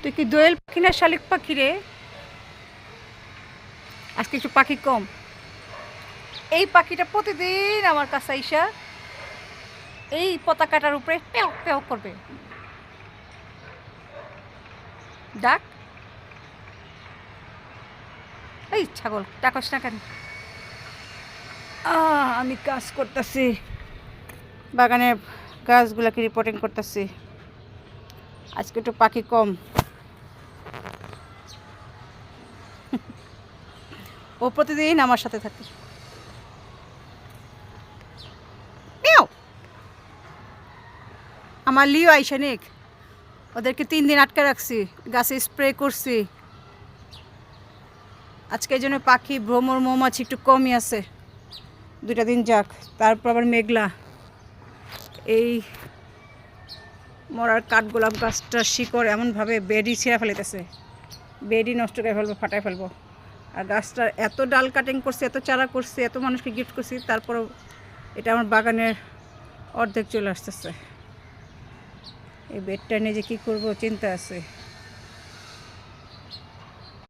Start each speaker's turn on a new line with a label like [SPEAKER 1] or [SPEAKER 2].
[SPEAKER 1] তুই কি দোয়েল পাখি না শালিক পাখি রে? আজকে একটু পাখি কম। এই পাখিটা প্রতিদিন আমার কাছে আইসা এই পতাকাটার উপরে পেও পেও করবে। ডাক, এই ছাগল ডাকস না কেন? আমি কাজ করতেছি, বাগানের গাছগুলোকে রিপোর্টিং করতেছি। আজকে একটু পাখি কম। ও প্রতিদিন আমার সাথে থাকে। মেও, আমার লিও আইসানিক, ওদেরকে 3 দিন আটকে রাখছি, গাছে স্প্রে করছি। আজকে এই জন্য পাখি ভ্রমর মৌমাছি একটু কমই আছে। 2টা দিন যাক, তারপর আবার মেঘলা। এই মরার কাঠগোলাপ গাছটার শিকড় এমনভাবে বেডই ছিঁড়া ফেলিতেছে, বেডই নষ্ট করে ফেলবো, ফাটাই ফেলবো। আর গাছটার এত ডাল কাটিং করছি, এত চারা করছি, এত মানুষকে গিফট করছি, তারপরও এটা আমার বাগানের অর্ধেক চলে আসতেছে। এই বেডটা নিয়ে যে কী করবো চিন্তা আছে।